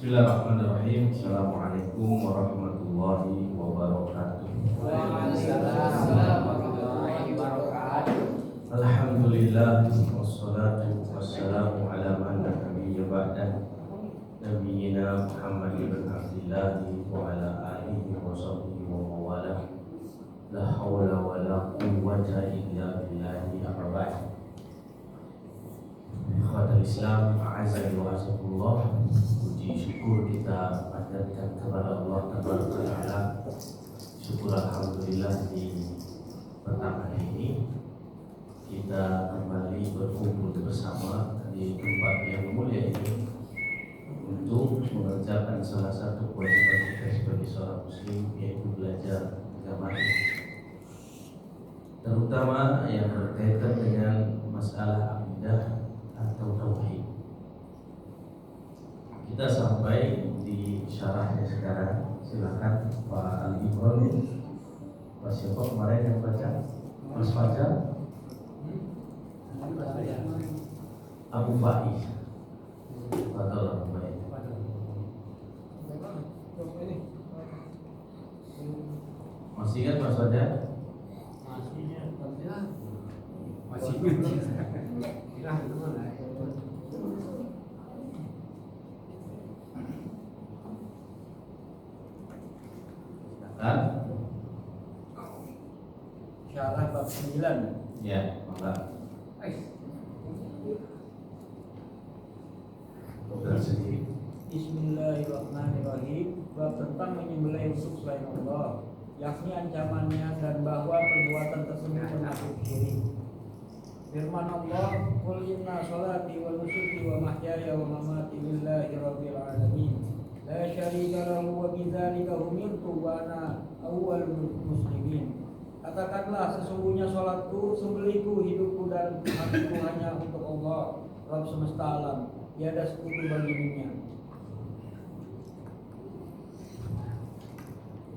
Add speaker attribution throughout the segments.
Speaker 1: Bismillahirrahmanirrahim. Assalamualaikum warahmatullahi wabarakatuh.
Speaker 2: Waalaikumsalam warahmatullahi wabarakatuh.
Speaker 1: Alhamdulillah wassalatu wassalamu ala man la nabiyya ba'da nabiyyina Muhammad ibn Abdillah wa ala alihi wa sahbihi wa mawala. La haula wa la quwwata illa billahi al-'ali. Ikhwatul Islam, a'azzani wa azakumullah. Puji syukur kita panjatkan kepada Allah Tabaraka Ta'ala. Syukur alhamdulillah di petang hari ini kita kembali berkumpul bersama di tempat yang mulia ini untuk mengerjakan salah satu kewajiban kita sebagai seorang muslim, yaitu belajar agama ini, terutama yang berkaitan dengan masalah akidah atau tauhid. Kita sampai di syarahnya sekarang. Silakan Pak Ali Imron. Pak siapa kemarin yang baca? Mas Fajar? Abu Faiz. Betul Abu Faiz. Masih kan Mas Fajar?
Speaker 2: Masih.
Speaker 1: Kan?
Speaker 2: Syarah bab 9.
Speaker 1: Ya, maka sendiri.
Speaker 2: Bismillahirrahmanirrahim. Bab tentang menyembelih untuk selain Allah, yakni ancamannya dan bahwa perbuatan tersebut termasuk syirik. Firman Allah, "Qul inna sholati wa nusuki wa mahyaya wa mamati lillahi rabbil alamin. La syarika lahu wa bidzalika umirtu wa ana awwalul muslimin." Katakanlah, sesungguhnya sholatku, sembelihku, hidupku dan matiku hanya untuk Allah, Rabb semesta alam. Tiada sekutu baginya.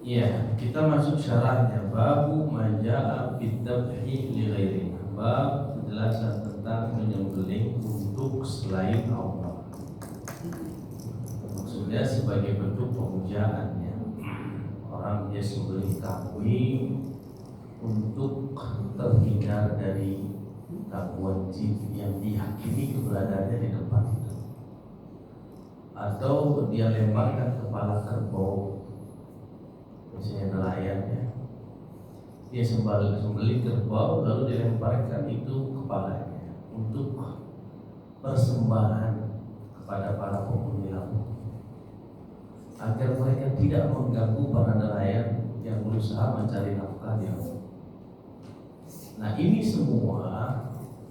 Speaker 1: Iya, kita masuk syarahnya. Babu maja'a bid-dabhi li ghairi. Bab penjelasan tentang menyembelih untuk selain Allah. Maksudnya sebagai bentuk pemujaannya. Orang dia sembelih kambing untuk terhindar dari gangguan jin yang diyakini keberadaannya di tempat itu, atau dia lemparkan kepala kerbau, misalnya nelayan ya, dia sembelih kerbau lalu dilemparkan itu kepalanya untuk persembahan kepada para penghuni laut, agar mereka tidak mengganggu para nelayan yang berusaha mencari nafkah di laut. Nah, ini semua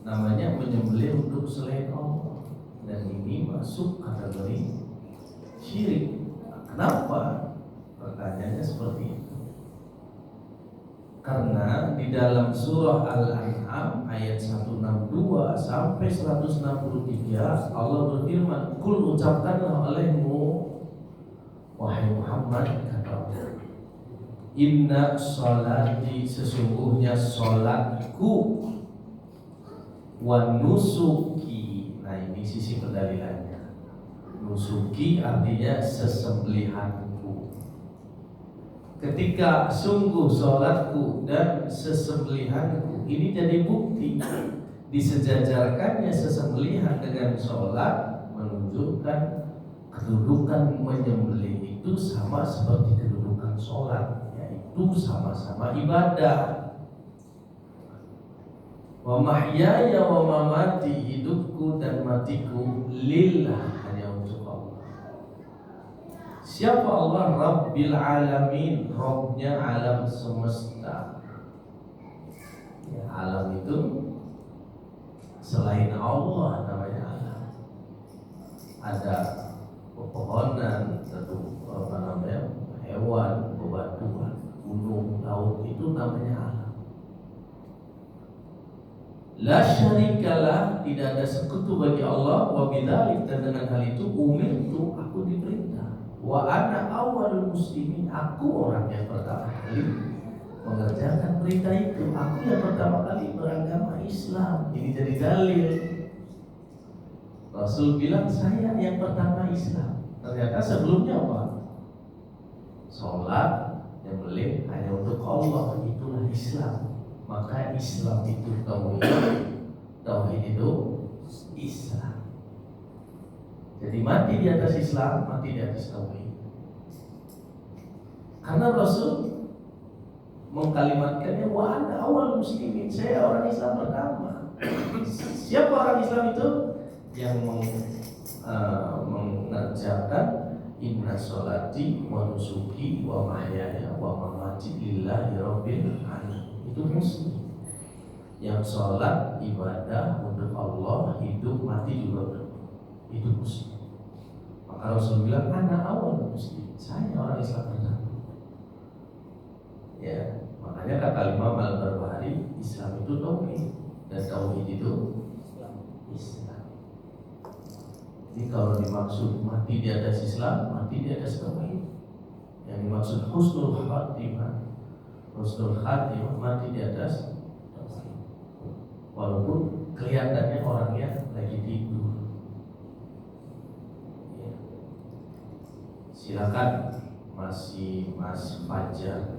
Speaker 1: namanya menyembelih untuk selain Allah, dan ini masuk kategori syirik. Kenapa? Pertanyaannya seperti itu. Karena di dalam surah Al-An'am ayat 162 sampai 163 Allah berfirman, "Kul ucapkanlah olehmu wahai Muhammad, kata Allah, inna sholati, sesungguhnya sholatku, wa nusuki." Nah, ini sisi pendalilannya. Nusuki artinya sesembelihanku. Ketika sungguh sholatku dan sesembelihanku, ini jadi bukti disejajarkannya sesembelihan dengan sholat, menunjukkan kedudukan menyembelih itu sama seperti kedudukan sholat, yaitu sama-sama ibadah. Wa mahyaya wa mamati, hidupku dan matiku lillah, hanya untuk Allah. Siapa Allah? Rabbil alamin, Rabbnya alam semesta. Ya, alam itu selain Allah namanya alam. Ada pepohonan, tentu hewan, bebatuan, gunung, laut, itu namanya alam. La syarikalah, tidak ada sekutu bagi Allah. Wa bidzalik, dan dengan hal itu umirtu, aku diperintah. Wa ana awwalul muslimin, aku orang yang pertama kali mengerjakan perintah itu. Aku yang pertama kali beragama Islam. Ini jadi dalil. Rasul bilang saya yang pertama Islam. Ternyata sebelumnya apa? Sholat yang boleh hanya untuk Allah, itulah Islam. Maka Islam itu tauhid, tauhid itu Islam. Jadi mati di atas Islam, mati di atas tauhid. Karena Rasul mengkalimatkannya wa ana awal muslimin, saya orang Islam pertama. Siapa orang Islam itu? Yang mengerjakan inna sholati wa nusuki wa mahyaya wa mamati lillahi rabbil alamin. Itu muslim. Yang sholat ibadah untuk Allah, hidup mati juga untuk itu muslim. Maka Rasul bilang ana awal muslim, saya orang Islam pertama. Ya, makanya kata Imam Al-Barbahari, Islam itu tauhid dan tauhid itu Islam. Jadi kalau dimaksud mati di atas Islam, mati di atas tauhid. Yang dimaksud husnul khatimah, husnul khatimah mati di atas tauhid. Walaupun kelihatannya orangnya lagi tidur. Ya. Silakan Mas Fajar.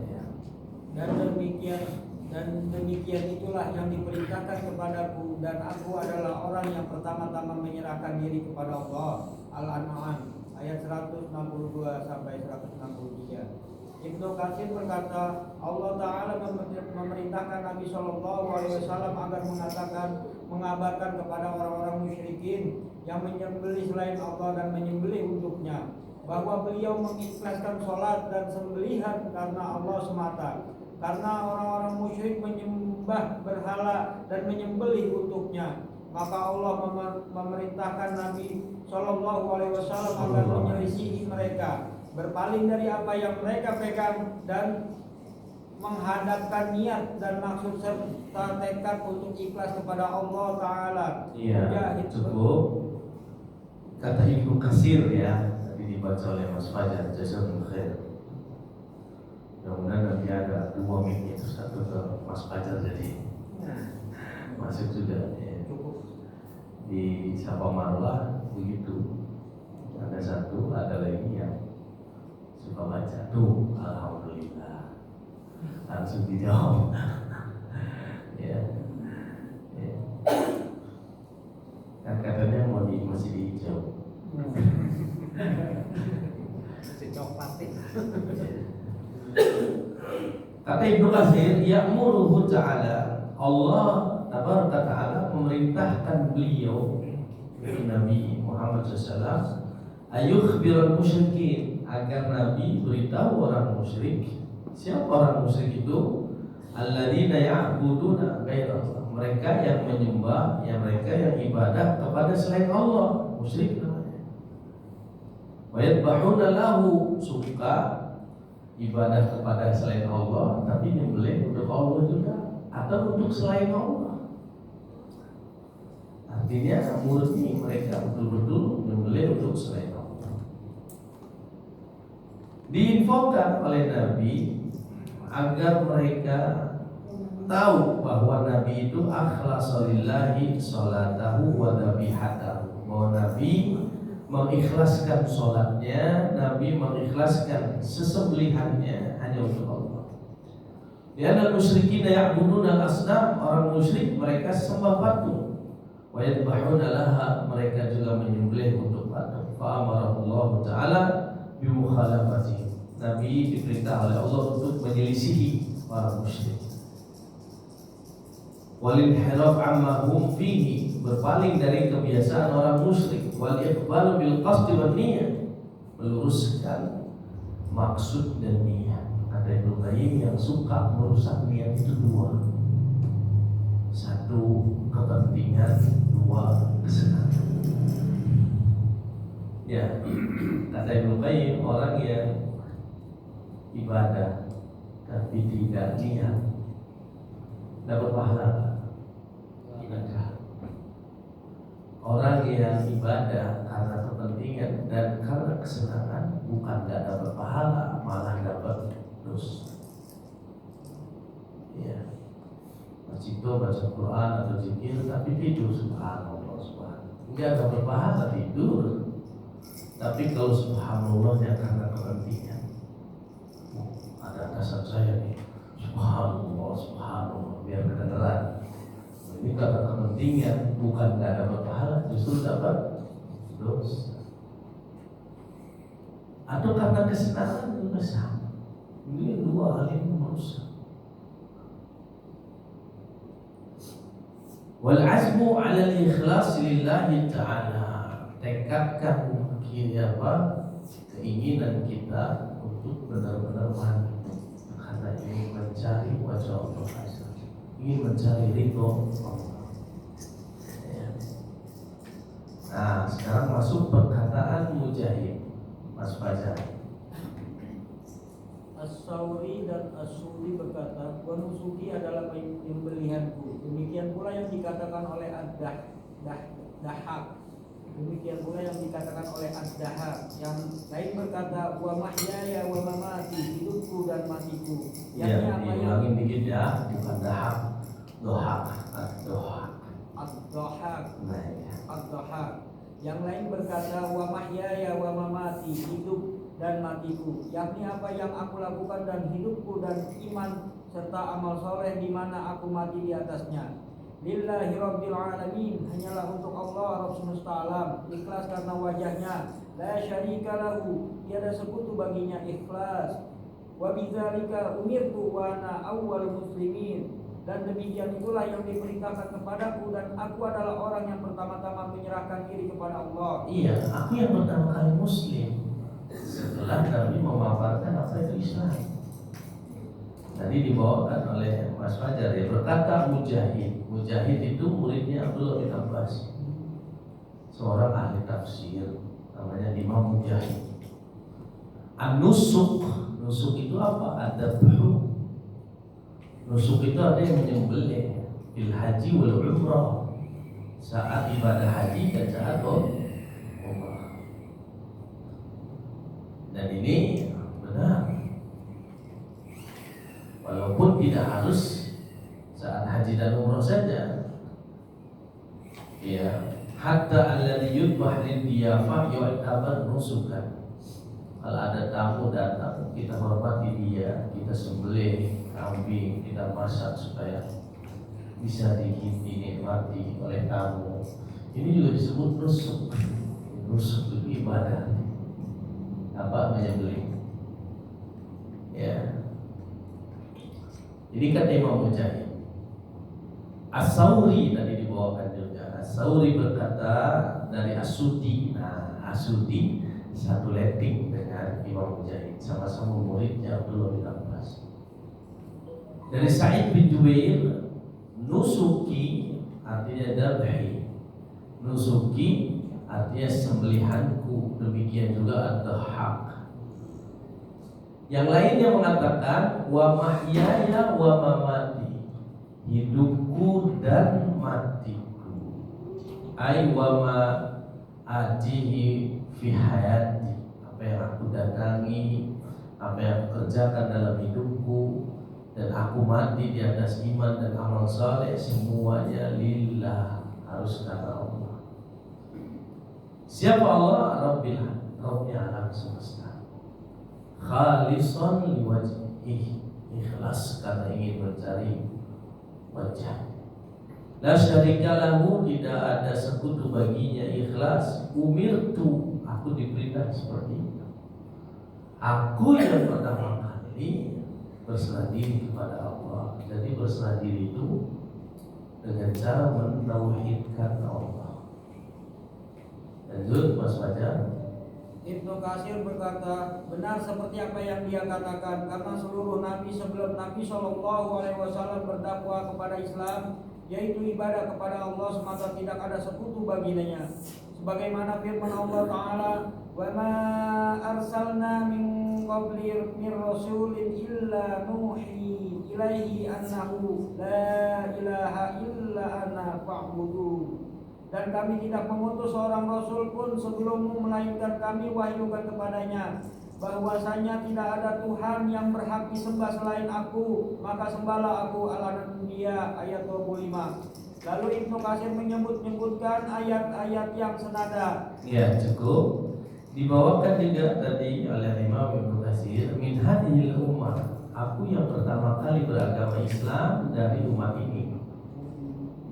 Speaker 2: Dan demikian itulah yang diperintahkan kepadaku, dan aku adalah orang yang pertama-tama menyerahkan diri kepada Allah. Al-An'am ayat 162 sampai 163. Ibnu Katsir berkata, Allah Ta'ala memerintahkan Nabi SAW agar mengabarkan kepada orang-orang musyrikin yang menyembelih selain Allah dan menyembelih untuknya, bahwa beliau mengikhlaskan sholat dan sembelihan karena Allah semata. Karena orang-orang musyrik menyembah berhala dan menyembelih untuknya, maka Allah memerintahkan Nabi SAW agar menyelisihi mereka, berpaling dari apa yang mereka pegang, dan menghadapkan niat dan maksud serta tekad untuk ikhlas kepada Allah Ta'ala.
Speaker 1: Iya, cukup. Kata Ibnu Katsir ya, tadi dibaca oleh Mas Fajar, jazakumullah khair. Mudah-mudahan nanti ada 2 mic itu, satu ke Mas Fajar jadi masuk juga ya. Di Sapa Marwah begitu, ada satu, ada lagi yang suka baca tuh, alhamdulillah langsung dijawab. Ya. Ya. Kan katanya mau masih dihijau.
Speaker 2: Coklat.
Speaker 1: Kata Ibnu Katsir, ya'muruhu ta'ala, Allah tabaraka ta'ala memerintahkan beliau Nabi Muhammad SAW ayukhbirul musyrikin, agar Nabi beritahu orang musyrik. Siapa orang musyrik itu? Alladzina ya'buduna ghairallah, mereka yang menyembah, mereka yang ibadah kepada selain Allah, musyrik namanya. Wa yadbahuna lahu, suka ibadah kepada selain Allah, tapi nyembelih untuk Allah juga atau untuk selain Allah. Artinya murni mereka betul-betul nyembelih untuk selain Allah. Diinfokan oleh Nabi agar mereka tahu bahwa Nabi itu akhlasulillahi sholatahu wa dhabihatahu, bahwa Nabi mengikhlaskan sholatnya, Nabi mengikhlaskan sesembelihannya hanya untuk Allah. Lianal musyrikin ya'buduna al-asnam, orang musyrik mereka sembah patung. Wa yadbahuna laha, mereka juga menyembelih untuk patung. Fa amarahullahu ta'ala bi mukhalafati, Nabi diperintah oleh Allah untuk menyelisihi para musyrik. Walil hiraf amma hum fihi, berpaling dari kebiasaan orang musyrik. Wal iqbalu bil qasdi wan niyyah, meluruskan maksud dan niat. Ada Ibnu Qayyim yang suka merusak niat itu 2. 1 kepentingan, 2 kesenangan. Ya, kata Ibnu Qayyim, orang yang ibadah tapi tidak niat dapat pahala. Orang yang ibadah karena kepentingan dan karena kesenangan, bukan gak dapat pahala, malah dapat dosa. Ya, masih baca Quran atau zikir tapi tidur, subhanallah, subhanallah, nggak dapat pahala tidur, Tapi kalau subhanallah ya karena kepentingan. Ada dasar saya nih, subhanallah, subhanallah, biar kedengeran. Ini karena kepentingan, bukan nggak dapat pahala, justru dapat dosa. Atau karena kesenangan juga sama. Ini dua hal ini merusak. Wal azmu 'ala al-ikhlas lillahi ta'ala. Tekadkan keinginan kita untuk benar-benar mandi karena ingin mencari wajah Allah Azza, ingin mencari ridho Allah. Ya. Nah, sekarang masuk perkataan Mujahid, Mas Fajar.
Speaker 2: As-Sauri dan As-Suri berkata, "Wanusuki adalah penyembelihanku." Demikian pula yang dikatakan oleh Ad-Dahhak. Demikian pula yang dikatakan oleh Ad-Dahhak. Yang lain berkata, "Wa mahyaya wa mamati," hidupku dan matiku.
Speaker 1: Ya, diulangin dikit ya, bukan dahak, dohak, ad-dohak.
Speaker 2: Ad-Dahhak.
Speaker 1: Nah, ya.
Speaker 2: Ad-Dahhak. Yang lain berkata, "Wa mahyaya wa mamati," hidup dan matiku, yakni apa yang aku lakukan dan hidupku dan iman serta amal soleh di mana aku mati di atasnya. Lillahi Rabbil Alamin, hanyalah untuk Allah Rabb semesta alam, ikhlas karena wajahnya, la syarika lahu, tiada sekutu baginya, ikhlas. Wa bidzalika umirtu wa ana awwal muslimin, dan demikian itulah yang diperintahkan kepadaku dan aku adalah orang yang pertama-tama menyerahkan diri kepada Allah.
Speaker 1: Iya, aku yang pertama kali muslim setelah Nabi memaparkan apa itu Islam. Tadi dibawakan oleh Mas Fajar ya, berkata Mujahid. Mujahid itu muridnya Abdullah bin Abbas, seorang ahli tafsir, namanya Imam Mujahid. An-nusuk, nusuk itu apa? Ad-dabhu. Nusuk itu ada yang menyembelih bil haji wal umrah, saat ibadah haji dan saat umrah. Dan ini benar, walaupun tidak harus saat haji dan umrah saja. Ya, hatta alladhi yudbah lid-diyafah yu'tabar nusukan. Kalau ada tamu datang, kita hormati dia, kita sembelih kambing, kita masak supaya bisa dinikmati oleh tamu. Ini juga disebut nusuk. Nusuk itu ibadah. Apa menyembelih? Ya. Jadi kata Imam Mujahid, As-Sauri tadi dibawakan juga. As-Sauri berkata dari As-Sudi. Nah, As-Sudi satu letting dengan Imam Mujahid, sama-sama muridnya Abdullah bin Abbas. Dari Sa'id bin Jubair, nusuki artinya dabhi, nusuki artinya sembelihanku, demikian juga ad-dahhak. Yang lainnya mengatakan wa mahyaya wa mamati, hidupku dan matiku, ai wa ma ajihi fi hayati, apa yang aku datangi, apa yang aku kerjakan dalam hidupku, dan aku mati di atas iman dan amal saleh, semuanya lillah, harus karena Allah. Siapa Allah? Rabbnya alam semesta. Khalisan liwajhihi, ikhlas karena ingin mencari wajah. La syarika lahu, tidak ada sekutu baginya, ikhlas. Umirtu, aku diperintah seperti itu. Aku yang pertama kali berserah diri kepada Allah. Jadi berserah diri itu dengan cara mentauhidkan Allah. Lanjut Mas Fajar.
Speaker 2: Ibnu Katsir berkata, benar seperti apa yang dia katakan, karena seluruh nabi sebelum Nabi SAW berdakwah kepada Islam, yaitu ibadah kepada Allah semata, tidak ada sekutu baginya. Sebagaimana firman Allah Ta'ala, wa ma arsalna min qabli min rasulin illa nuhi ilaihi annahu la ilaha illa ana fa'budu. Dan kami tidak mengutus seorang rasul pun sebelummu, melainkan kami wahyukan kepadanya bahwasanya tidak ada Tuhan yang berhak disembah selain aku, maka sembahlah aku. Al-Anbiya ayat 25. Lalu Ibnu Katsir menyebutkan ayat-ayat yang senada.
Speaker 1: Ya, cukup. Dibawakan juga tadi oleh Imam Ibnu Katsir, min hadhil ummah, aku yang pertama kali beragama Islam dari umat ini,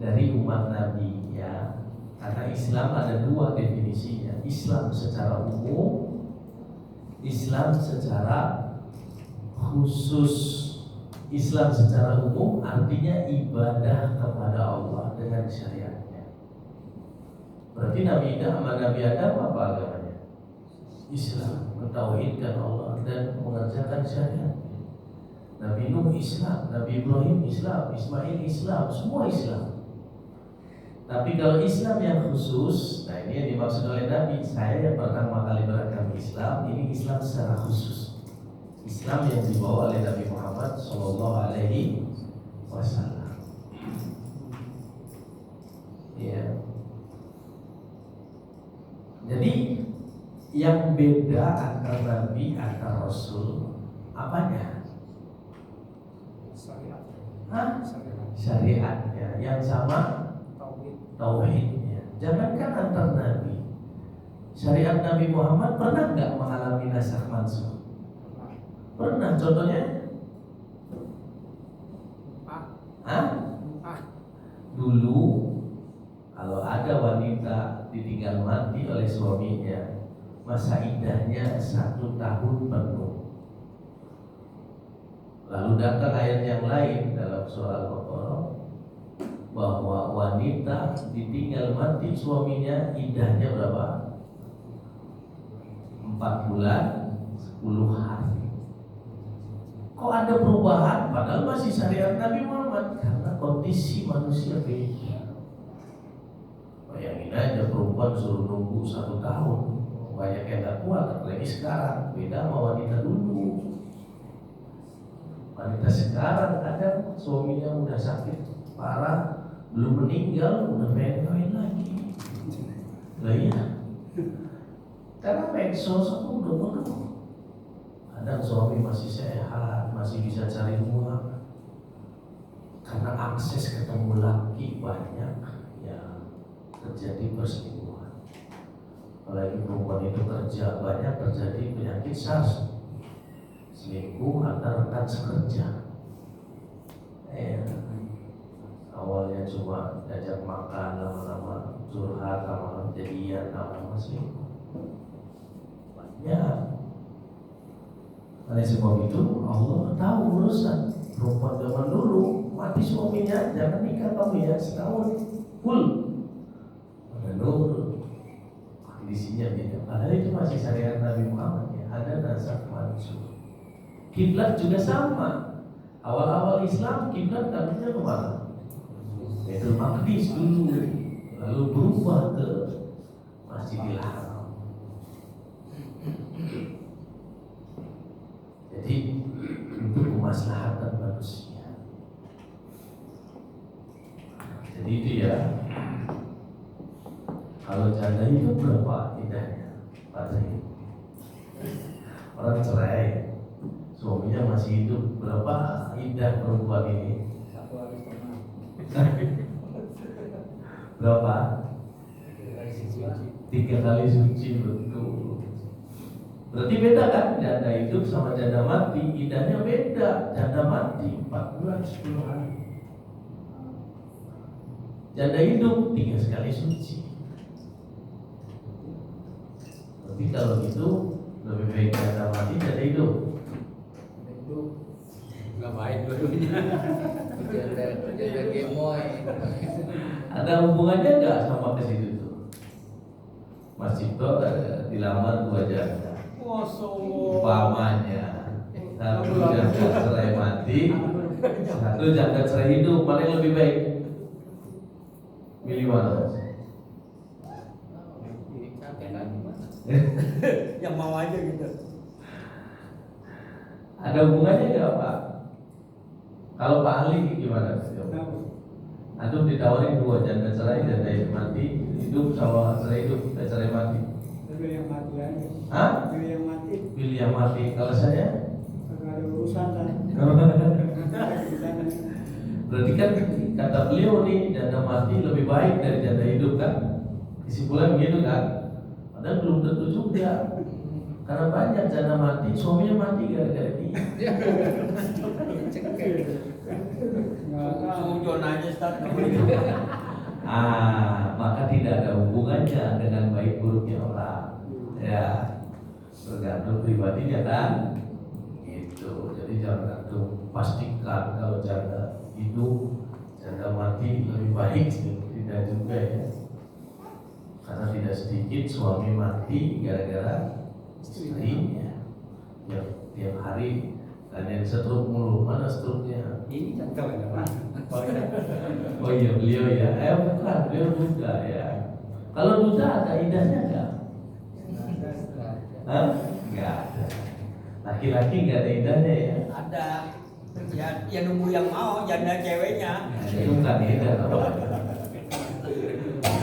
Speaker 1: dari umat Nabi ya. Karena Islam ada dua definisinya, Islam secara umum, Islam secara khusus. Islam secara umum artinya ibadah kepada Allah dengan syariatnya. Berarti Nabi Adam apa agamanya? Islam, mentauhidkan Allah dan mengerjakan syariat. Nabi Nuh Islam, Nabi Ibrahim Islam, Ismail Islam, semua Islam. Tapi kalau Islam yang khusus, nah ini yang dimaksud oleh Nabi, saya yang pertama kali beragama Islam, ini Islam secara khusus. Islam yang dibawa oleh Nabi Muhammad Sallallahu Alaihi Wasallam. Ya. Jadi yang beda antara Nabi antara Rasul apanya?
Speaker 2: Syariat.
Speaker 1: Hah?
Speaker 2: Syariat.
Speaker 1: Syariatnya. Yang sama tauhidnya. Jangankan antar Nabi, syariat Nabi Muhammad pernah nggak mengalami nasakh mansukh? Pernah, contohnya? Dulu kalau ada wanita ditinggal mati oleh suaminya, masa iddahnya 1 tahun penuh. Lalu datang ayat yang lain dalam surah Al-Baqarah bahwa wanita ditinggal mati suaminya iddahnya berapa? 4 bulan 10 hari. Kok ada perubahan? Padahal masih syariat Nabi Muhammad. Karena kondisi manusia beda. Bayangin aja perempuan suruh nunggu 1 tahun. Banyak yang gak kuat. Apalagi sekarang beda sama wanita dulu. Wanita sekarang kadang suaminya udah sakit parah, belum meninggal, udah pengen kawin lagi. Lah iya. Karena medsos aku udah penuh. Kadang suami masih sehat, masih bisa cari uang. Karena akses ketemu laki banyak, ya terjadi perselingkuhan. Apalagi perempuan itu kerja banyak, terjadi penyakit SARS, selingkuh antar rekan sekerja. Awalnya cuma diajak makan, lama-lama curhat, lama-lama jadian, lama-lama selingkuh. Banyak. Oleh sebab itu Allah tahu urusan perempuan zaman dulu mati suaminya, jangan nikah kamu ya, setahun full. Menurut kondisinya beda. Padahal itu masih syariat Nabi Muhammad ya, ada nasakh mansukh. Kiblat juga sama. Awal-awal Islam kiblat tadinya kemana? Baitul Maqdis dulu, lalu berubah ke Masjidil Haram. Jadi untuk kemaslahatan manusia. Jadi itu ya. Kalau janda itu berapa indahnya? Pada orang cerai, suaminya masih hidup, berapa indah perempuan ini?
Speaker 2: 1 hari setengah.
Speaker 1: Berapa? 3 kali suci, betul. Berarti beda kan, janda hidup sama janda mati, indahnya beda. Janda mati 4 bulan 10 hari. Janda hidup 3 kali suci. Tapi kalau gitu lebih baik janda mati, janda hidup.
Speaker 2: Itu nggak baik dua-duanya. Janda gemoy.
Speaker 1: Ada hubungannya nggak sama ke situ tuh? Mas Cipto dilamar 2 janda. Umpamanya 1 janda cerai mati, 1 janda cerai hidup, mana yang lebih baik? Milih mana?
Speaker 2: Yang mau aja gitu.
Speaker 1: Ada hubungannya nggak Pak? Kalau Pak Ali gimana? Antum ditawarin 2 janda cerai, janda mati, hidup sama cerai hidup, cerai mati.
Speaker 2: Pilih yang mati aja.
Speaker 1: Hah?
Speaker 2: Pilih yang mati.
Speaker 1: Pilih yang mati. Kalau saya?
Speaker 2: Nggak ada urusan kan.
Speaker 1: Berarti kan kata beliau nih, janda mati lebih baik dari janda hidup kan? Kesimpulan begitu kan? Padahal belum tentu juga. Karena banyak janda mati, suaminya mati gara-gara dia.
Speaker 2: Sujon aja Ustaz.
Speaker 1: Maka tidak ada hubungannya dengan baik buruknya orang. Ya, tergantung pribadinya kan. Gitu. Jadi jangan antum pastikan kalau janda hidup, janda mati lebih baik. Tidak juga ya. Karena tidak sedikit suami mati gara-gara istrinya. Tiap hari kalian stroke mulu. Mana stroke-nya?
Speaker 3: Ini contohnya Pak.
Speaker 1: Oh iya beliau ya. Bukan, beliau duda ya. Kalau duda ada idahnya enggak? Enggak ada. Laki-laki enggak ada idahnya ya?
Speaker 2: Ada. Ya nunggu yang mau janda ceweknya.
Speaker 1: Itu bukan idah.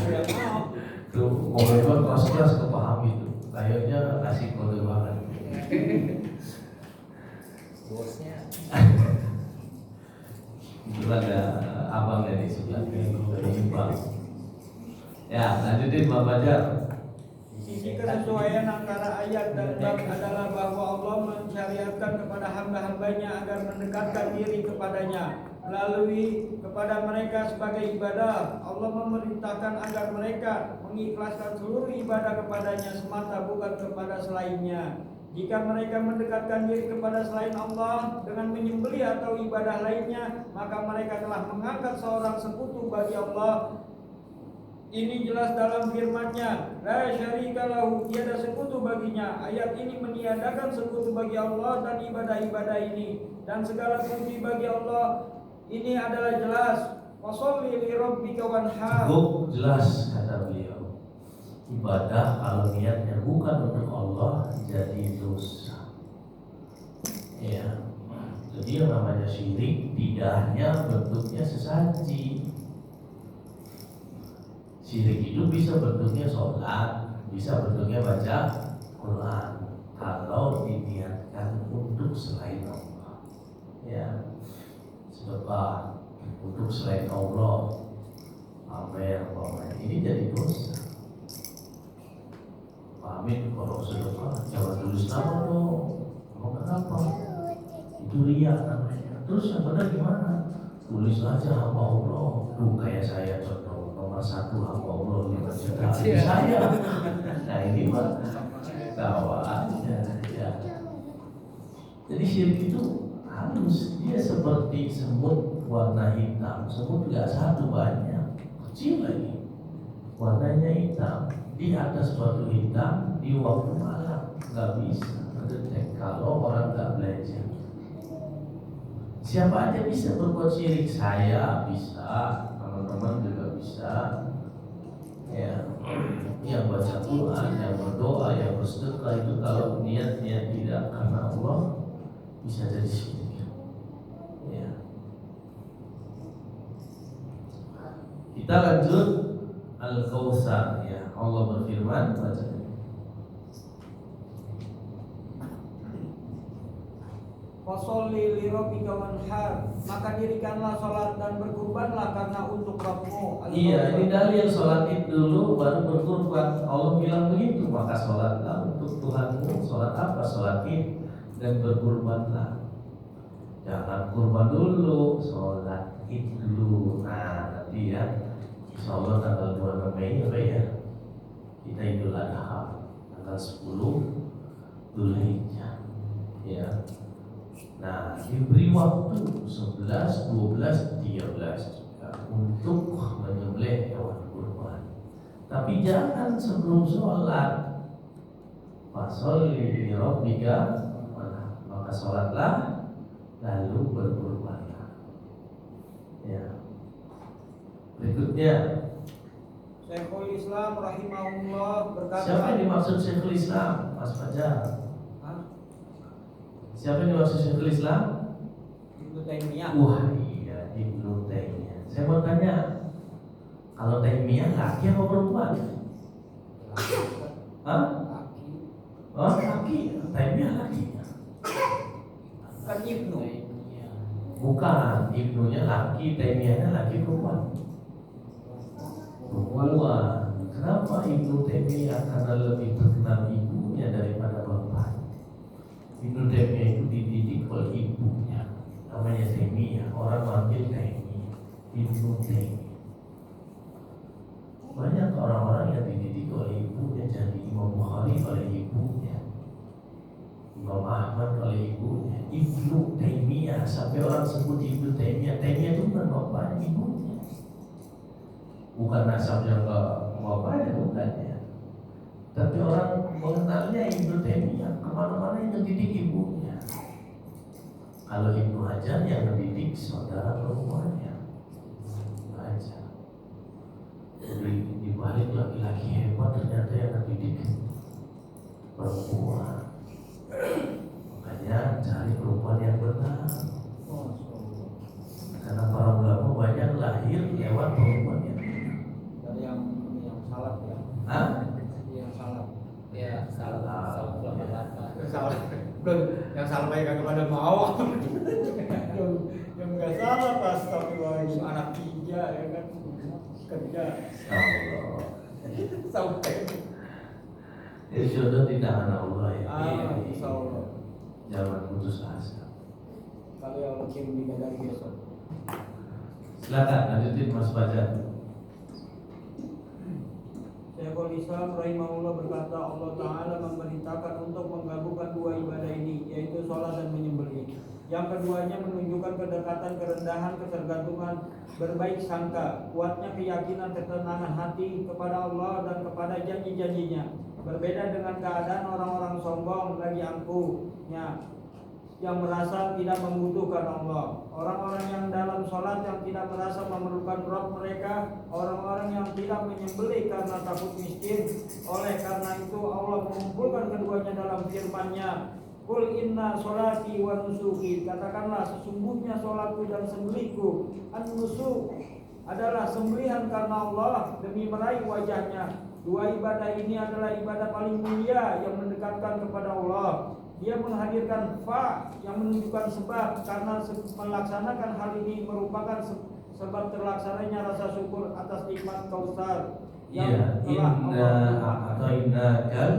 Speaker 2: Yang mau.
Speaker 1: Tuh ngobrol keras-keras kepaham itu. Kayaknya kasih kode banget.
Speaker 3: Bosnya.
Speaker 1: Itu ada abang dari sebelah kiri bang. Ya lanjutin Pak Fajar.
Speaker 2: Sisi kesesuaian antara ayat dan bab adalah bahwa Allah mensyariatkan kepada hamba-hambanya agar mendekatkan diri kepadanya melalui kepada mereka sebagai ibadah. Allah memerintahkan agar mereka mengikhlaskan seluruh ibadah kepadanya semata, bukan kepada selainnya. Jika mereka mendekatkan diri kepada selain Allah dengan menyembelih atau ibadah lainnya, maka mereka telah mengangkat seorang sekutu bagi Allah. Ini jelas dalam firman-Nya, la syarika lahu, tiada sekutu baginya. Ayat ini meniadakan sekutu bagi Allah dan ibadah-ibadah ini, dan segala puji bagi Allah. Ini adalah jelas. Washolli li rabbika wanhar.
Speaker 1: Cukup jelas kata beliau. Ibadah kalau niatnya bukan untuk Allah jadi dosa. Ya. Jadi yang namanya syirik tidak hanya bentuknya sesaji. Syirik itu bisa bentuknya sholat, bisa bentuknya baca Quran. Kalau diniatkan untuk selain Allah, ya, sedekah untuk selain Allah, pamer, ini jadi dosa. Amin. Kalau sedekah jangan tulis nama dong. Mau kenapa? Itu riya namanya. Terus yang benar gimana? Tulis aja hamba Allah. Tuh kayak saya contoh nomor 1 hamba Allah 5 juta. Itu saya. Nah ini mah dakwahnya ya. Jadi syirik itu halus. Dia seperti semut warna hitam. Semut nggak satu, banyak, kecil lagi. Warnanya hitam. Di atas batu hitam di waktu malam nggak bisa mendetek kalau orang nggak belajar. Siapa aja bisa berbuat syirik. Saya bisa, teman-teman juga bisa. Ya, yang baca Quran, yang berdoa, yang bersedekah itu kalau niatnya tidak karena Allah bisa jadi syirik. Ya. Kita lanjut Al-Kautsar ya. Allah berfirman, baca.
Speaker 2: Fasholli li rabbika wanhar, maka dirikanlah salat dan berkurbanlah karena untuk Rabbmu.
Speaker 1: Iya, ini dalil salat itu dulu baru berkurban. Allah bilang begitu, maka salatlah untuk Tuhanmu. Salat apa? Salat Id, dan berkurbanlah. Jangan kurban dulu, salat Id dulu. Nah, nanti ya insyaallah tanggal 26 Mei apa ya? Kita Idul Adha tanggal 10 Dzulhijjah. Ya. Nah, diberi waktu 11, 12, 13 juga untuk menyembelih hewan kurban. Tapi jangan sebelum sholat. Fasholli li rabbika, maka sholatlah lalu berkurbanlah. Ya. Berikutnya,
Speaker 2: Syekhul Islam rahimahullah berkata.
Speaker 1: siapa yang dimaksud Syekhul Islam? Mas Fajar. Siapa yang dimaksud Syekhul Islam?
Speaker 2: Ibnu Taimiyah.
Speaker 1: Wah iya, Ibnu Taimiyah. Saya mau tanya, kalau Taimiyah laki apa perempuan? Hah? Oh laki, Taimiyah laki.
Speaker 2: Kan Ibnu.
Speaker 1: Bukan, Ibnunya laki, Taimiyahnya laki perempuan. Perempuan. Kenapa Ibnu Taimiyah? Karena lebih terkenal ibunya daripada bapaknya. Ibnu Taimiyah itu dididik oleh ibunya, namanya Taimiyah, orang manggil Taimiyah, Ibnu Taimiyah. Banyak orang-orang yang dididik oleh ibunya, jadi Imam Bukhari oleh ibunya, Imam Ahmad oleh ibunya, Ibnu Taimiyah. Sampai orang sebut Ibnu Taimiyah, Taimiyah itu bukan bapaknya, ibunya. Bukan nasabnya ke bapaknya, bukan ya. Tapi orang mengenalnya Ibnu Taimiyah, kemana-mana yang mendidik ibunya. Kalau Ibnu Hajar yang mendidik saudara perempuannya, Ibnu Hajar. Jadi dibalik laki-laki hebat, ternyata yang mendidik perempuan. Makanya cari perempuan yang benar. Karena para ulama banyak lahir lewat perempuan yang benar.
Speaker 2: Dari yang salah ya.
Speaker 1: Hah?
Speaker 2: Yang salah.
Speaker 3: Ya salah
Speaker 2: Salah. Yang salah baik kepada mau. Yang enggak salah pas tapi anak 3 ya kan. Kerja.
Speaker 1: Allah.
Speaker 2: Sampai.
Speaker 1: Jodoh tidak hanya Allah ya.
Speaker 2: Insyaallah.
Speaker 1: Jangan putus asa.
Speaker 2: Kalau yang kirim bidadari besok.
Speaker 1: Silakan lanjutin Mas Fajar.
Speaker 2: Syekhul Islam rahimahullah berkata, Allah Ta'ala memerintahkan untuk menggabungkan dua ibadah ini, yaitu sholat dan menyembelih. Yang keduanya menunjukkan kedekatan, kerendahan, ketergantungan, berbaik sangka, kuatnya keyakinan, ketenangan hati kepada Allah dan kepada janji-janjinya. Berbeda dengan keadaan orang-orang sombong lagi angkuhnya, yang merasa tidak membutuhkan Allah. Orang-orang yang dalam sholat yang tidak merasa memerlukan Rabb mereka, orang-orang yang tidak menyembelih karena takut miskin. Oleh karena itu Allah mengumpulkan keduanya dalam firman-Nya, Qul inna sholati wa nusuki. Katakanlah sesungguhnya sholatku dan sembelihku. An-nusuk adalah sembelihan karena Allah demi meraih wajahnya. Dua ibadah ini adalah ibadah paling mulia yang mendekatkan kepada Allah. Dia menghadirkan fa yang menunjukkan sebab, karena melaksanakan hal ini merupakan sebab terlaksananya rasa syukur atas nikmat Kautsar.
Speaker 1: Iya, inna kal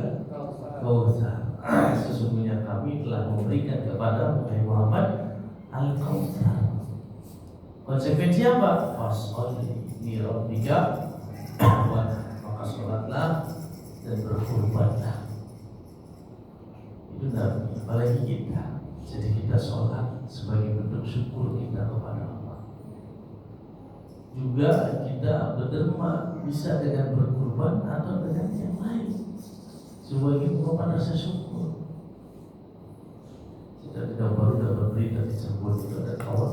Speaker 1: Kautsar. Sesungguhnya kami telah memberikan kepada Muhammad Al-Kautsar. Konsekuensi apa? Fasholli li rabbika maka sholatlah dan berkorbanlah. Itu Nabi, apalagi kita. Jadi kita sholat sebagai bentuk syukur kita kepada Allah. Juga kita berderma bisa dengan berkorban atau dengan yang lain sebagai ungkapan rasa syukur. Kita tidak baru dapat berita di Cirebon itu ada kawan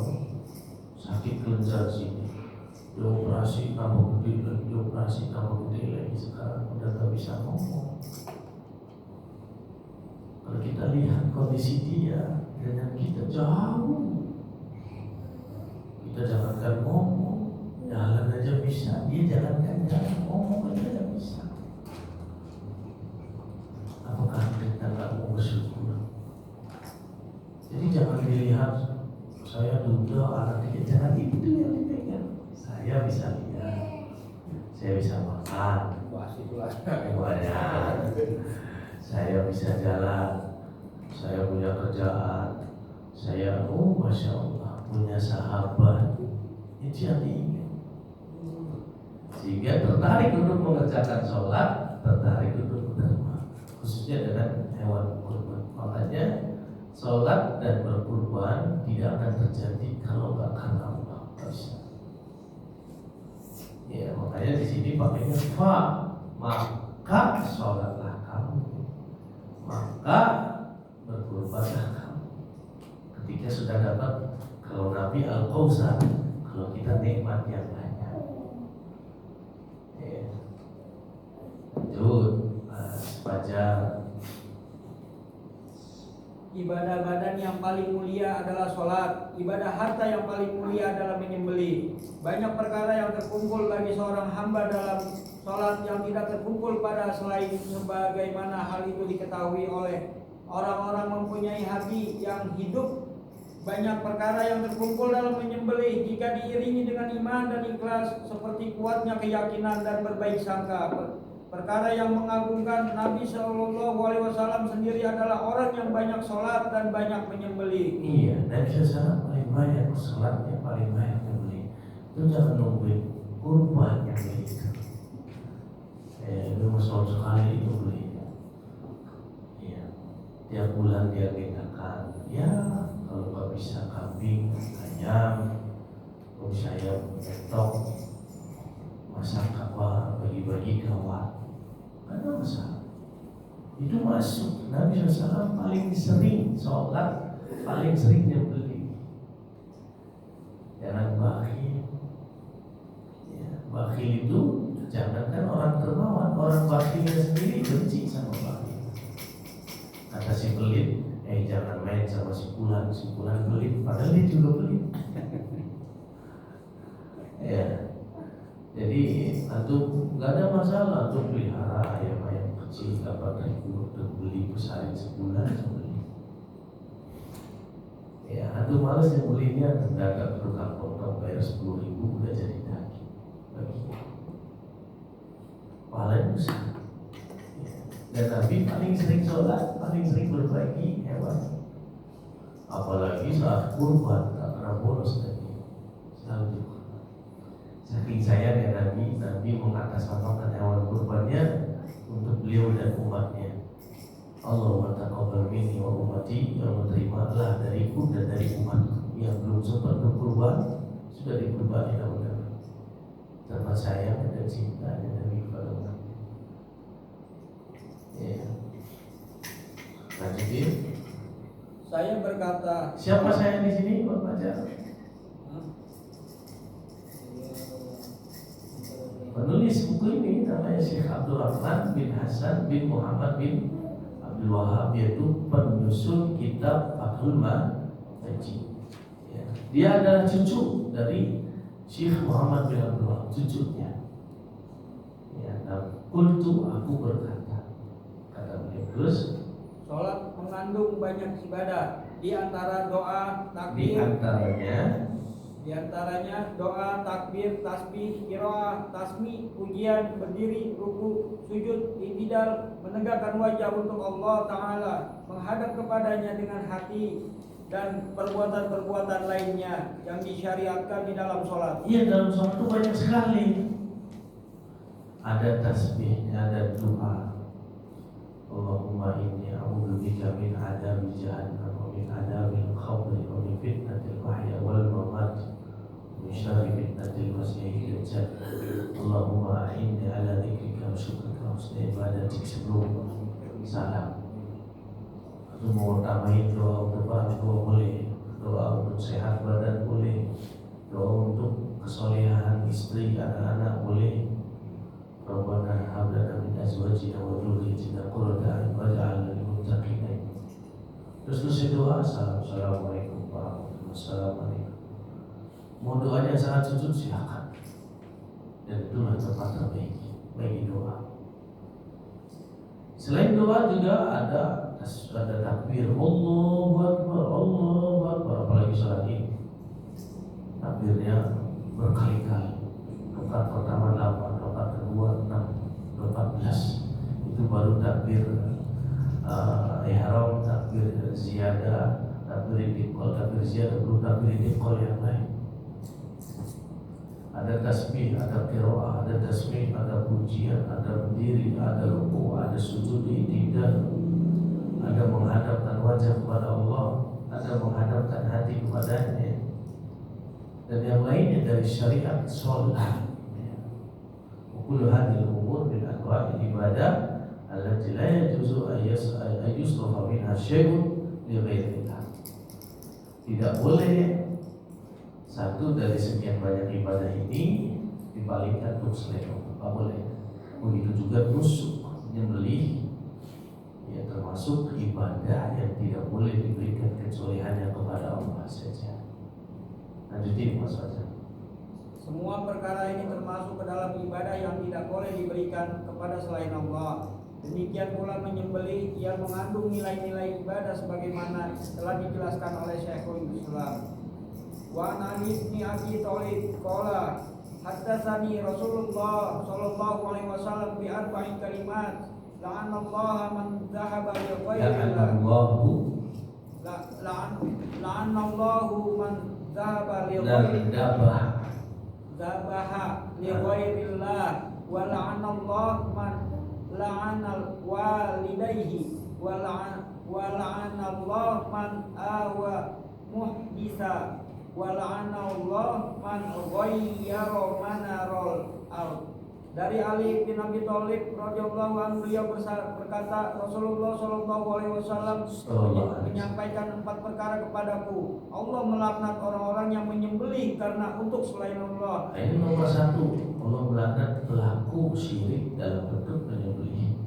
Speaker 1: sakit kelenjar sini, dioperasi tambah gede lagi, dioperasi tambah gede lagi, sekarang udah gak bisa ngomong. Kalau kita lihat kondisi dia dengan kita jauh, kita jangankan ngomong, jalan aja bisa, dia jangankan jalan, ngomong aja tidak bisa. Apakah kita nggak mau bersyukur? Jadi jangan dilihat saya duda anak dia, jangan itu yang dipegang. Saya bisa lihat, saya bisa makan, banyak. Saya bisa jalan, saya punya kerjaan, saya Masya Allah punya sahabat. Itu yang diingin. Sehingga tertarik untuk mengerjakan sholat, tertarik untuk berderma, khususnya dengan hewan kurban. Makanya sholat dan berkurban tidak akan terjadi kalau nggak karena Allah. Ya, makanya di sini pakainya fa, maka sholatlah kamu, maka berkorbanlah kamu. Ketika sudah dapat, kalau Nabi Al-Kautsar, kalau kita nikmat yang banyak. Ya. Lanjut, Fajar.
Speaker 2: Ibadah badan yang paling mulia adalah sholat. Ibadah harta yang paling mulia adalah menyembelih. Banyak perkara yang terkumpul bagi seorang hamba dalam sholat yang tidak terkumpul pada selain, sebagaimana hal itu diketahui oleh orang-orang mempunyai hati yang hidup banyak perkara yang terkumpul dalam menyembelih jika diiringi dengan iman dan ikhlas, seperti kuatnya keyakinan dan berbaik sangka. Perkara yang mengagungkan Nabi Shallallahu Alaihi Wasallam sendiri adalah orang yang banyak sholat dan banyak menyembelih.
Speaker 1: Iya, Nabi SAW paling banyak sholatnya, paling banyak menyembelih. Itu jangan nungguin kurban yang itu. Itu setahun sekali itu belinya. Iya, tiap bulan dia bedakan. Ya, kalau nggak bisa kambing, ayam, kalau saya betok, masak apa, bagi-bagi kawan. Ada masalah. Itu masuk. Nabi SAW paling sering sholat, paling sering nyembelih. Jangan bakhil. Ya, bakhil itu jangankan orang dermawan, orang bakhilnya sendiri benci sama bakhil. Kata si pelit, jangan main sama si fulan pelit, padahal dia juga pelit. Ya. Jadi antum nggak ada masalah untuk pelihara ayam-ayam kecil, dapat ribu untuk beli besarin sebulan sembeli. Ya, antum malas yang belinya, datang ke tukang potong bayar 10.000 udah jadi daging. Bagi pahalanya besar. Ya. Dan Nabi paling sering sholat, paling sering berbagi hewan. Apalagi saat kurban, tak pernah bolos tadi. Selalu. Saking sayangnya Nabi mengatasnamakan hewan kurbannya untuk beliau dan umatnya. Allahumma taqabbal minni wa ummati, yang terimalah dariku dan dari umatku yang belum sempat berkurban sudah dikurbani oleh Nabi. Terima sayang dan cintanya Nabi kepada umatnya. Ya. Lanjutin.
Speaker 2: Saya berkata,
Speaker 1: Siapa saya di sini, Pak Fajar? Penulis buku ini namanya Syekh Abdurrahman bin Hasan bin Muhammad bin Abdul Wahab, yaitu penyusun kitab Fathul Majid. Ya. Dia adalah cucu dari Syekh Muhammad bin Abdul Wahab, cucunya. Ya, kultu aku berkata, kata beliau terus.
Speaker 2: sholat mengandung banyak ibadah, di antara doa, takbir, di antaranya doa, takbir, tasbih, qiraah, tasmi, pujian, berdiri, ruku, sujud, i'tidal, menegakkan wajah untuk Allah Ta'ala, menghadap kepadanya dengan hati, dan perbuatan-perbuatan lainnya yang disyariatkan di dalam sholat.
Speaker 1: Iya, dalam sholat itu banyak sekali. Ada tasbihnya, ada doa. Allahumma inni a'udzubika min adzabi jahannam wa min adzabil qabri wa min fitnatil mahya wal mamat wa min syarri fitnatil masiihid dajjal. Allahumma a'inni ala dzikrika wa syukrika wa husni ibadatik. Sebelum salam itu mau tambahin doa untuk orang tua boleh, doa untuk sehat badan boleh, doa untuk kesolehan istri, anak-anak boleh. Rabbana hab lana min azwajina wa dhurriyyatina qurrata a'yun waj'alna lil muttaqina imama. Terus doa, assalamualaikum warahmatullahi wabarakatuh. Mau doanya sangat sujud silakan. Dan itulah tempat terbaik bagi doa. Selain doa juga ada takbir, Allahu Akbar, apalagi sholat ini. Takbirnya berkali-kali. Rakaat pertama 8, rakaat kedua 6, 14. Itu baru takbir ihram, takbir ziyadah, takbir intiqal, takbir ziyadah, belum takbir intiqal yang lain. Ada tasbih, ada qiraah, ada tasbih, ada pujian, ada berdiri, ada ruku', ada sujud, i'tidal, ada menghadapkan wajah kepada Allah, ada menghadapkan hati kepadanya, dan yang lainnya dari syariat sholat. Kullu hadhil umur min anwa'il ibadah allati la yajuzu an yusrafa minha syai'un li ghairillah. Tidak boleh satu dari sekian banyak ibadah ini dipalingkan untuk selain Allah. Tidak boleh. Begitu juga nusuk, menyembelih, ya termasuk ibadah yang tidak boleh diberikan kecuali hanya kepada Allah saja. Lanjutin Mas Fajar.
Speaker 2: Semua perkara ini termasuk ke dalam ibadah yang tidak boleh diberikan kepada selain Allah. Demikian pula menyembelih yang mengandung nilai-nilai ibadah sebagaimana telah dijelaskan oleh Syekhul Islam. Wa an Ali bin Abi Thalib qala haddatsani Rasulullah sallallahu alaihi wasallam bi arba'i kalimat la'anallaha man dhahaba li ghairillah la'anallahu man dhahaba li ghairillah dhabaha li ghairillah wa la'anallahu man la'anal walidayhi wa la'anallahu man awa muhdisa wa la'anallahu man ghayyara manarul ard. Dari Ali bin Abi Thalib radhiyallahu anhu, beliau berkata, Rasulullah sallallahu alaihi wasallam menyampaikan 4 perkara kepadaku. Allah melaknat orang-orang yang menyembelih karena untuk selain Allah.
Speaker 1: Ini nomor 1, Allah melaknat pelaku syirik dalam bentuk menyembelih.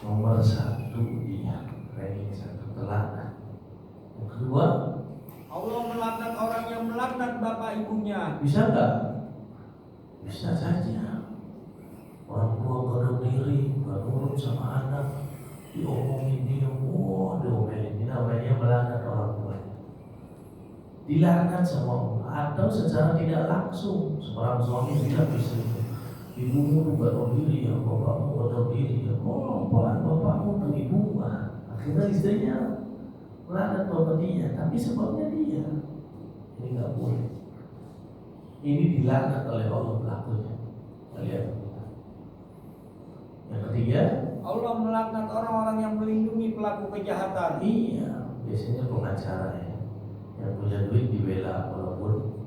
Speaker 1: Nomor 1 dia, ranking 1 terlaknat. Yang kedua,
Speaker 2: Allah melaknat orang yang melaknat bapak ibunya.
Speaker 1: Bisa nggak? Bisa saja. Orang tua bodoh diri, nggak nurut sama anak, diomongin dia, diomelin. Ini namanya melaknat orang tuanya. Dilaknat sama Allah, atau secara tidak langsung seorang suami tidak bisa. Ibumu bodoh diri ya, bapakmu bodoh diri ya, bapakmu tuh ibu. Akhirnya istrinya melaknat bapak dia, tapi sebabnya dia. Ini nggak boleh. Ini dilaknat oleh Allah pelakunya. Lihat. Yang ketiga,
Speaker 2: Allah melaknat orang-orang yang melindungi pelaku kejahatan.
Speaker 1: Iya, biasanya pengacara ya, yang punya duit dibela walaupun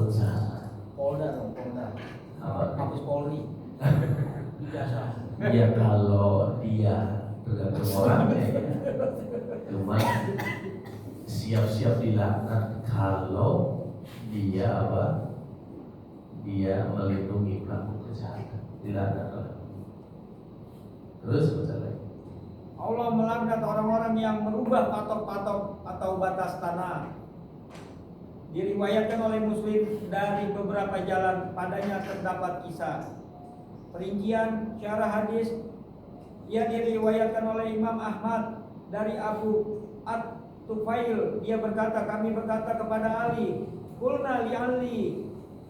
Speaker 1: salah.
Speaker 3: Polda dong, Polda. Habis Polri. Biasa.
Speaker 1: Ya kalau dia tergantung orangnya ya. Cuma siap-siap dilaknat kalau dia dia melindungi pelaku kejahatan, dilaknat oleh. Terus baca lagi.
Speaker 2: Allah melaknat orang-orang yang merubah patok-patok atau batas tanah. Diriwayatkan oleh Muslim dari beberapa jalan, padanya terdapat kisah. Perincian syarah hadis yang diriwayatkan oleh Imam Ahmad dari Abu At-Tufail, dia berkata, kami berkata kepada Ali, qulna li Ali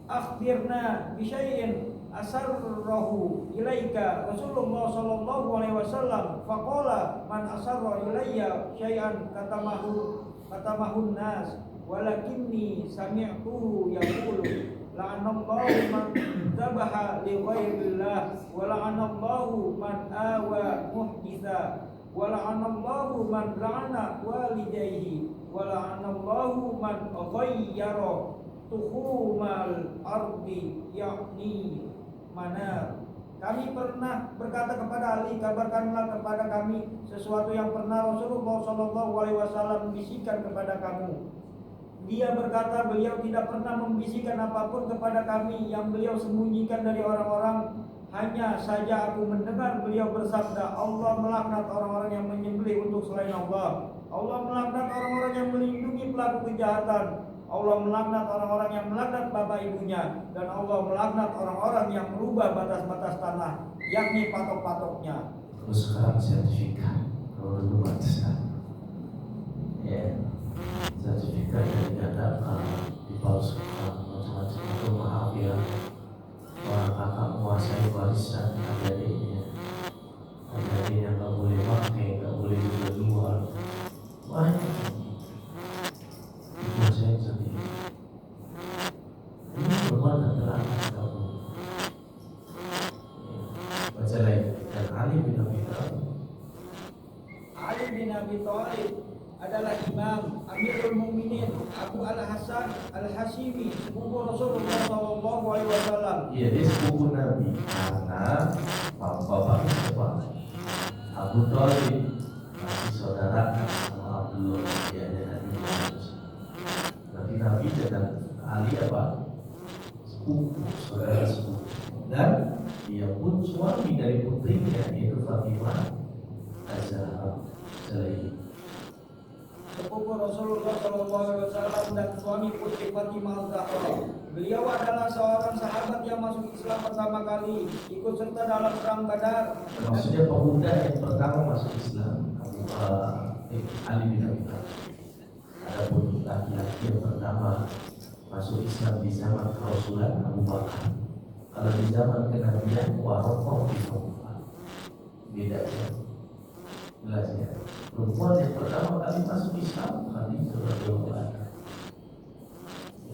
Speaker 2: akhbirna bi syai'in asarrahu ilaika Rasulullah sallallahu alaihi wasallam, faqala man asarra ilayya syai'an katamahun nas walakinni sami'tuhu yaqulu la'anallahu man dzabaha li ghairillah wa la'anallahu man awa muhditsa wa la'anallahu man la'ana walidayhi wa la'anallahu man ghayyara tuhumal ardi yakni manar. Kami pernah berkata kepada Ali, kabarkanlah kepada kami sesuatu yang pernah Rasulullah sallallahu alaihi wasallam bisikkan kepada kamu. Dia berkata, beliau tidak pernah membisikkan apapun kepada kami yang beliau sembunyikan dari orang-orang. Hanya saja aku mendengar beliau bersabda, Allah melaknat orang-orang yang menyembelih untuk selain Allah. Allah melaknat orang-orang yang melindungi pelaku kejahatan. Allah melaknat orang-orang yang melaknat bapak ibunya. Dan Allah melaknat orang-orang yang merubah batas-batas tanah, yakni patok-patoknya.
Speaker 1: Terus sekarang sertifikat, kalau dulu batasan, ya sertifikat yang diadakan dipalsukan macam-macam itu, maaf ya, orang kakak menguasai warisan adiknya nggak boleh pakai, nggak boleh jual, banyak dikuasain sendiri. Ini perbuatan terangkat kamu. Baca lagi. Dan Ali bin Abi
Speaker 2: Thalib adalah Imam Amirul Mukminin Abu Al-Hasan Al-Hashimi, sepupu Rasulullah sallallahu alaihi wasallam.
Speaker 1: Iya, dia sepupu Nabi karena bapaknya siapa? Abu Thalib, masih saudara sama Abdullah, ya, Nabi. Berarti Nabi dengan Ali apa? Sepupu, saudara sepupu. Dan dia pun suami dari putrinya, yaitu Fatimah Az-Zahra.
Speaker 2: sepupu Rasulullah SAW dan suami putri Fatimah Zahra. Beliau adalah seorang sahabat yang masuk Islam pertama kali, ikut serta dalam perang Badar.
Speaker 1: Maksudnya pemuda yang pertama masuk Islam Ali bin Abi Thalib. Adapun laki-laki yang pertama masuk Islam di zaman Rasulullah Abu Bakar. Kalau di zaman kenabian Warokah bin Nawfal. Beda ya. Jelas ya. Perempuan yang pertama kali masuk Islam Khadijah radhiyallahu anha.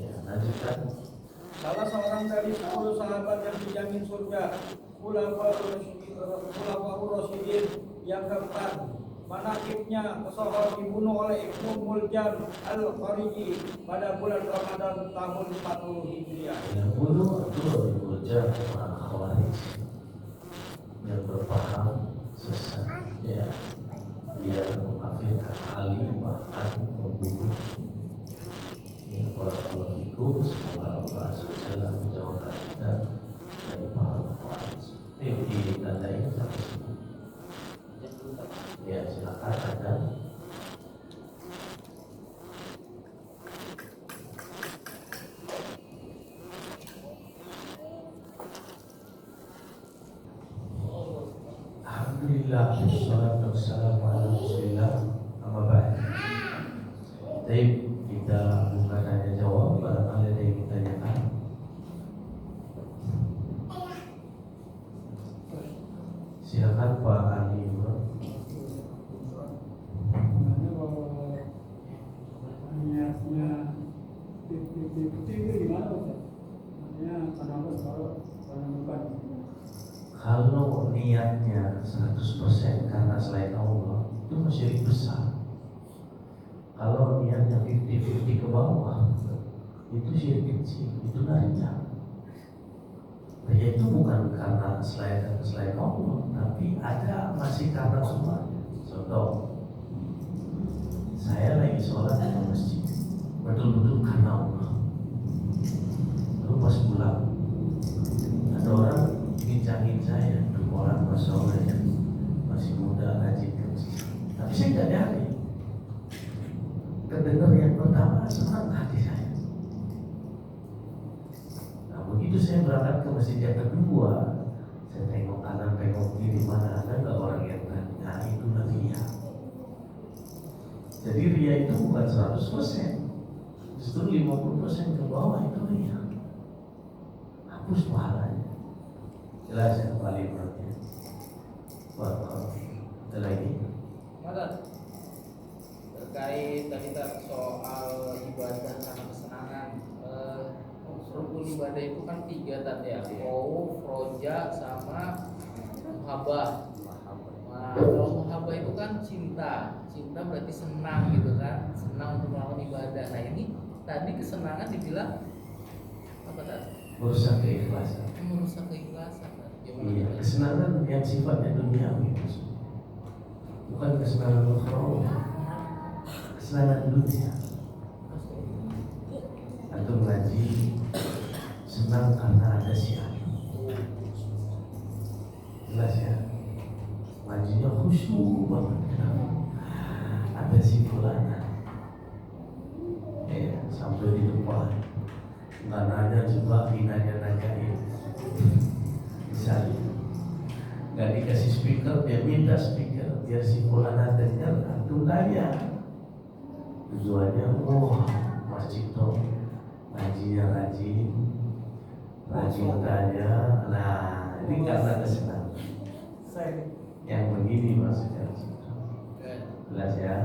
Speaker 1: Ya, lanjutkan.
Speaker 2: Salah seorang dari 10 sahabat yang dijamin surga, Khulafaur Rasyidin yang keempat. Manakibnya Sohor dibunuh oleh Ibnu Muljam Al-Khariji pada bulan Ramadan tahun 40 Hijriah.
Speaker 1: Yang bunuh itu Muljam Al-Khariji yang berpaham sesat, ya, dia mengkafirkan Ali, bahkan membunuh. Ini kalau itu semoga Allah SWT menjauhkan kita dari paham Khawarij. Ini ditandai sampai sini. Ya, silakan ada. Alhamdulillah, wassalatu wassalamu ala Rasulillah. Amma ba'd. Baik, kita buka tanya jawab. Barangkali ada yang ditanyakan. Silakan Pak Ali.
Speaker 2: Niatnya 50-50 itu gimana Ustaz? Maksudnya kenapa kalau bukan?
Speaker 1: Kalau niatnya 100% karena selain Allah, itu syirik besar. Kalau niatnya 50-50 ke bawah, itu syirik kecil, itu ringan. Itu bukan karena selain Allah, tapi ada masih karena Allah. Contoh, saya lagi sholat di masjid, betul-betul karena Allah. Lalu pas pulang, ada orang bincangin saya, tuh orang Masya Allah ya, masih muda, rajin ke masjid. Tapi saya nggak nyari. Kedengar yang pertama, senang hati saya. Nah begitu saya berangkat ke masjid yang kedua, saya tengok kanan, tengok kiri, mana ada nggak orang yang tanya, nah itu ria. Jadi ria itu bukan 100%, justru 50% ke bawah itu ria. Hapus pahalanya. Jelas ya paling berarti. Ada lagi?
Speaker 3: Maka terkait tadi soal ibadah karena kesenangan, rukun ibadah itu kan 3 tadi ya, khauf, roja, sama muhabah. Nah, kalau muhabah itu kan cinta berarti senang gitu kan, senang untuk melakukan ibadah. Nah ini tadi kesenangan dibilang apa tadi?
Speaker 1: Merusak keikhlasan.
Speaker 3: Merusak keikhlasan.
Speaker 1: Iya, kesenangan yang sifatnya duniawi, bukan kesenangan ukhrawi, kesenangan dunia. Atau ngaji senang karena ada si Ali. Jelas ya, ngajinya khusyuk banget. Ada si fulana, ya sampai di depan, nggak nanya juga, nanyain. Misalnya nggak dikasih speaker, dia minta speaker biar si fulana dengar, antum tanya tujuannya, Mas Cito ngajinya rajin tanya. Nah ini karena kesenangan yang begini maksudnya. Jelas ya.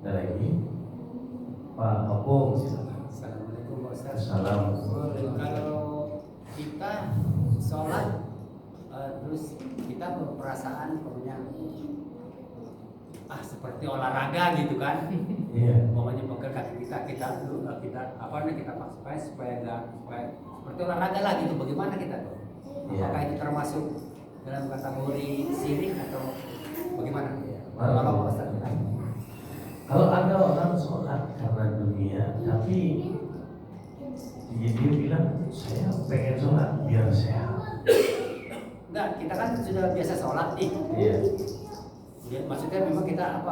Speaker 1: Ada lagi Pak Opung, silakan.
Speaker 4: Assalamualaikum Pak Ustaz.
Speaker 1: Assalamualaikum.
Speaker 4: Kalau kita sholat terus kita berperasaan punya seperti olahraga gitu kan?
Speaker 1: Iya.
Speaker 4: Umpamanya pegang kaki kita dulu kita pakai supaya seperti olahraga lah gitu. Bagaimana kita tuh?
Speaker 1: Iya.
Speaker 4: Apakah itu termasuk dalam kategori syirik atau bagaimana?
Speaker 1: Iya.
Speaker 4: Kalau Pak Ustaz.
Speaker 1: Kalau ada orang sholat karena dunia, tapi dia bilang saya pengen sholat biar sehat.
Speaker 4: Enggak, kita kan sudah biasa sholat nih.
Speaker 1: Iya.
Speaker 4: Ya, maksudnya memang kita apa?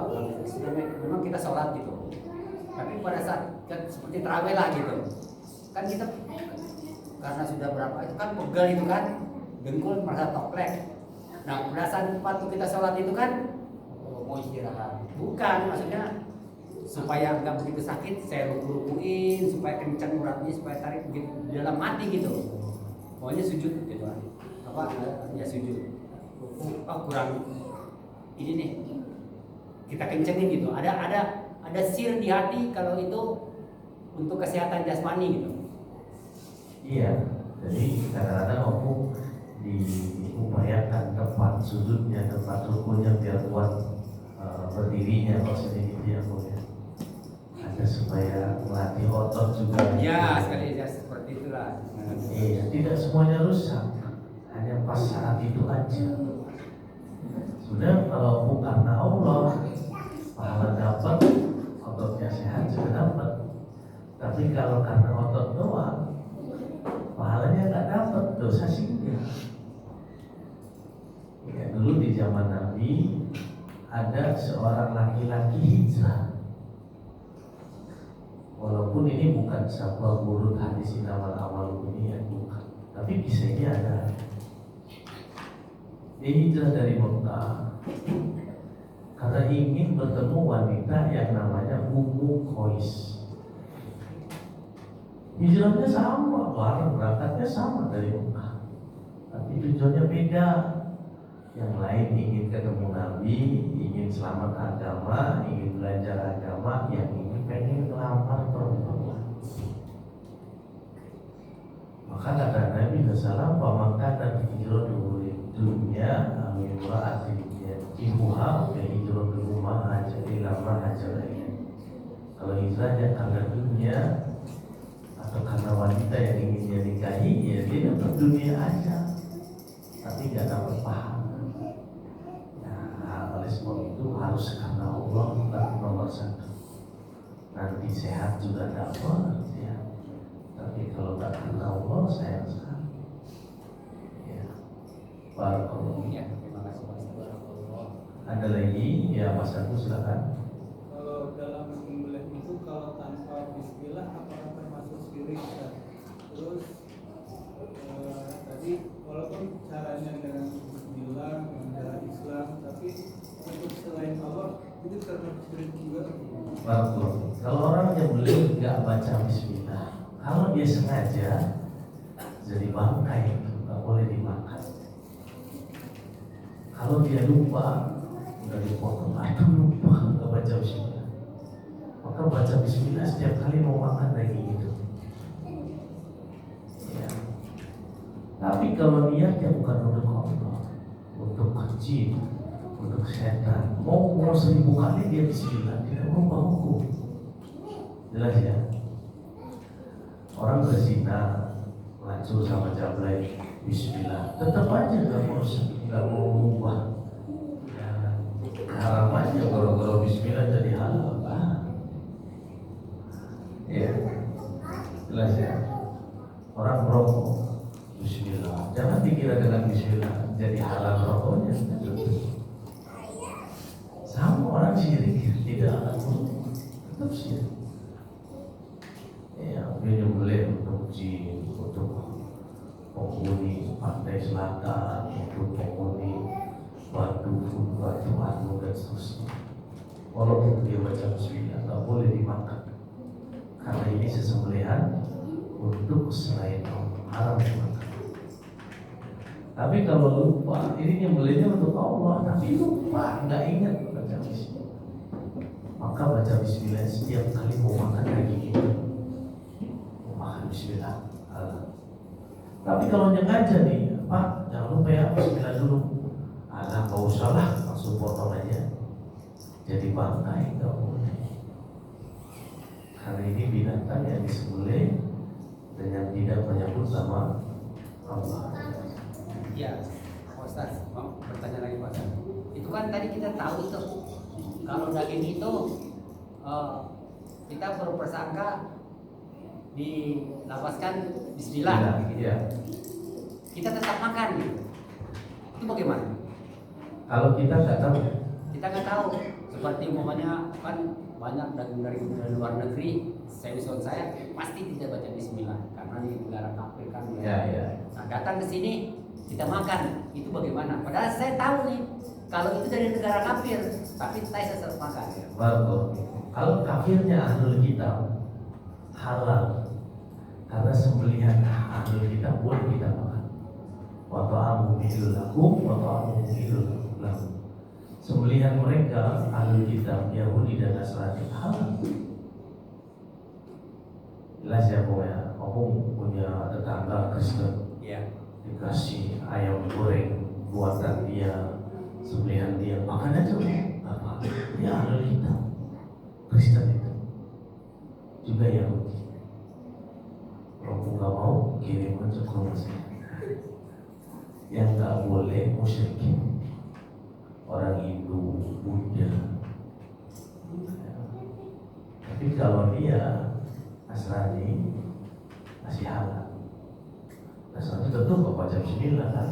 Speaker 4: Memang kita sholat gitu. Tapi pada saat seperti terawih lah gitu, kan kita karena sudah berapa itu kan pegel itu kan, dengkul merasa toklek. Nah pada saat waktu kita sholat itu kan mau istirahat. Bukan, maksudnya supaya nggak begitu sakit, saya ruku-rukuin supaya kencang uratnya, supaya tarik begitu di dalam hati gitu. Pokoknya sujud gitu kan. Apa ya sujud. Oh kurang ini nih, kita kencengin gitu. Ada sir di hati kalau itu untuk kesehatan jasmani gitu.
Speaker 1: Iya, jadi kadang-kadang aku diupayakan tempat sujudnya, tempat rukunya biar kuat berdirinya, maksudnya gitu ya Bu ya. Ada supaya melatih otot juga.
Speaker 4: Ya sekali ya seperti itulah.
Speaker 1: Iya, tidak semuanya rusak, hanya pas saat itu aja. Sudah kalau bukan karena Allah, pahala dapat, ototnya sehat juga dapat. Tapi kalau karena otot doang, pahalanya nggak dapat, dosa singgah. Ya, dulu di zaman Nabi ada seorang laki-laki hijrah. Walaupun ini bukan sebuah urut hadis amal dunia, bukan. Tapi kisahnya ada. Dia hijrah dari Mekah karena ingin bertemu wanita yang namanya Ummu Qais. Hijrahnya sama, bareng berangkatnya sama dari Mekah, tapi tujuannya beda. Yang lain ingin ketemu Nabi, ingin selamat agama, ingin belajar agama, yang ini pengen ngelamar perempuan. Maka kata Nabi SAW, "Pamangkat dan hijrah dulu dunia, amin wa'atimnya ibuha, hijrah ke rumah aja, ilama aja lainnya." Kalau hijrahnya karena dunia atau karena wanita yang ingin dia nikahi, ya dia dapat dunia aja, tapi nggak dapat pahala. Nah, oleh sebab itu harus karena Allah nomor satu. Nanti sehat juga dapat, ya. Tapi kalau nggak karena Allah, sayang sekali. Ya, barakallahu.
Speaker 4: Ya, terima kasih Mas.
Speaker 1: Ada lagi, ya Mas Agus silakan.
Speaker 2: Kalau dalam menyembelih itu kalau tanpa bismillah apakah termasuk syirik? Terus tadi walaupun caranya dengan bismillah, dengan cara Islam, tapi untuk selain Allah itu termasuk syirik juga.
Speaker 1: Barakallahu. Kalau orang yang beli nggak baca bismillah, kalau dia sengaja jadi bangkai, nggak boleh dimakan. Kalau dia lupa, udah dipotong, aduh lupa nggak baca bismillah, maka baca bismillah setiap kali mau makan daging itu. Ya. Tapi kalau niatnya bukan untuk Allah, untuk jin, untuk setan, mau 1000 kali dia bismillah, tidak merubah hukum. Jelas ya. Orang berzina, melacur sama jablay, bismillah, tetap aja nggak mau mengubah. Ya, haram aja gara-gara bismillah jadi halal. Ya, jelas ya. Orang merokok, bismillah, jangan dikira dengan bismillah jadi halal rokoknya. Sama orang syirik, tidak akan merubah, tetap syirik. Ya, dia boleh untuk jin, untuk penghuni pantai selatan, untuk penghuni batu anu dan seterusnya. Walaupun dia baca bismillah, nggak boleh dimakan, karena ini sesembelihan untuk selain Allah, haram dimakan. Tapi kalau lupa, ini nyembelihnya untuk Allah, tapi lupa, nggak ingat baca bismillah, maka baca bismillah setiap kali mau makan daging itu. Bismillah. Tapi kalau nyengaja nih, Pak, jangan lupa ya bismillah dulu. Nggak usah lah, langsung potong aja. Jadi bangkai nggak boleh. Karena ini binatang yang disembelih dengan tidak menyebut nama Allah.
Speaker 4: Ya, Pak Ustaz, mau bertanya lagi Pak Ustaz. Itu kan tadi kita tahu itu kalau daging itu kita berprasangka dilapaskan bismillah gitu.
Speaker 1: Ya.
Speaker 4: Kita tetap makan gitu. Itu bagaimana?
Speaker 1: Kalau kita nggak tahu,
Speaker 4: kita nggak tahu. Seperti umpamanya kan banyak dari luar negeri, seuson saya pasti tidak baca Bismillah karena di negara kafir kan.
Speaker 1: Ya.
Speaker 4: Nah, datang ke sini kita makan, itu bagaimana? Padahal saya tahu nih kalau itu dari negara kafir, tapi saya tetap makan.
Speaker 1: Bagus. Kalau kafirnya ahlul kitab halal, karena sembelihan ahlul kitab boleh kita makan. Wa ta'amu hilul lakum wa ta'amu hilul lahum. Sembelihan mereka ahlul kitab Yahudi dan Nasrani halal. Jelas ya pokoknya. Aku punya tetangga Kristen,
Speaker 4: Iya.
Speaker 1: dikasih ayam goreng buatan dia, sembelihan dia, makan aja apa? Ya ahlul kitab Kristen itu juga Yahudi. Kalau aku nggak mau kirim aja ke rumah saya. Yang nggak boleh musyrik, orang Hindu, Buddha. Tapi kalau dia Nasrani masih halal. Nasrani tentu nggak baca Bismillah kan,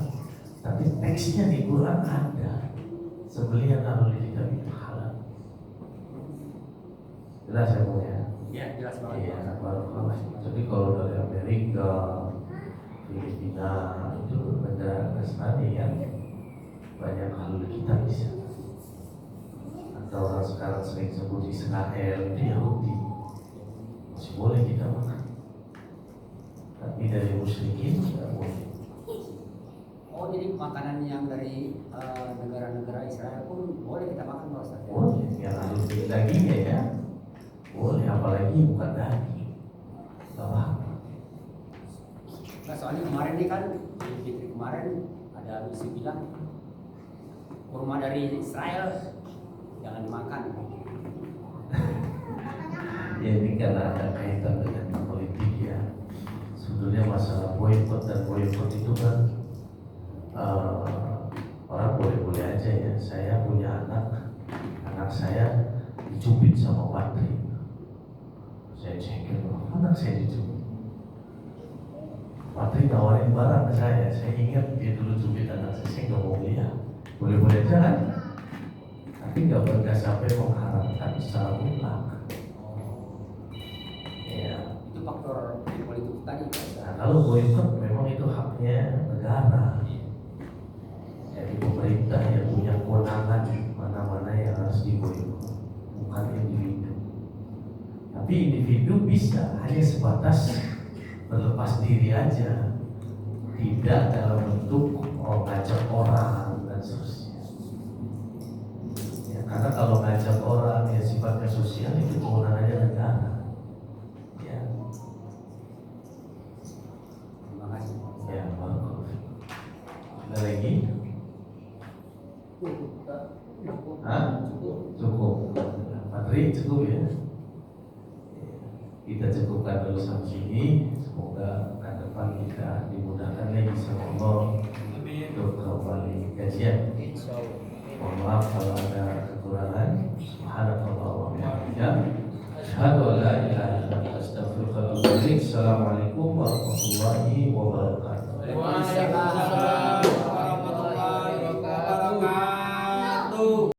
Speaker 1: tapi teksnya di Quran ada. Sembelihan ahlul kitab itu halal. Jelas ya Bu ya?
Speaker 4: Iya, jelas banget.
Speaker 1: Iya, barakallah. Jadi kalau dari Amerika, Filipina itu negara Nasrani yang banyak ahlul kitab di sana. Atau orang sekarang sering sebut Israel itu Yahudi, masih boleh kita makan. Tapi dari musyrikin tidak boleh.
Speaker 4: Oh, jadi makanan yang dari negara-negara Israel pun boleh kita makan, Pak Ustaz?
Speaker 1: Boleh, yang harus dagingnya ya. Boleh, apalagi bukan daging. Gak apa-apa.
Speaker 4: Nah, soalnya kemarin ini kan di kemarin ada misi bilang kurma dari Israel jangan dimakan.
Speaker 1: Ya ini karena ada kaitan dengan politik ya. Sebetulnya masalah boykot dan boykot itu kan orang boleh-boleh aja ya. Saya punya anak saya dicubit sama Patri. Saya cekin, anak saya dicubit. Patri nawarin barang ke saya ingat dia dulu cubit anak saya nggak mau beli ya. Boleh-boleh aja kan? Tapi nggak pernah sampai mengharapkan secara mutlak. Ya.
Speaker 4: Itu faktor politik tadi, Pak Ustaz.
Speaker 1: Nah, kalau boykot memang itu haknya negara. Jadi pemerintah yang punya kewenangan mana-mana yang harus diboykot, bukan individu. Tapi individu bisa hanya sebatas berlepas diri aja, tidak dalam bentuk ngajak orang dan seterusnya. Ya, karena kalau ngajak orang yang sifatnya sosial itu kewenangannya negara. Ya.
Speaker 4: Terima kasih, Pak Ustaz.
Speaker 1: Ya, bagus. Ada lagi? Hah? Cukup. Patri cukup ya. Kita cukupkan dulu sampai sini. Semoga ke depan kita dimudahkan lagi sama Allah untuk kembali kajian. Mohon maaf kalau ada kekurangan. Subhanallah wa bihamdihi. Asyhadu an la ilaha illa anta astaghfiruka wa atubu ilaik. Assalamualaikum warahmatullahi wabarakatuh.
Speaker 3: Waalaikumsalam.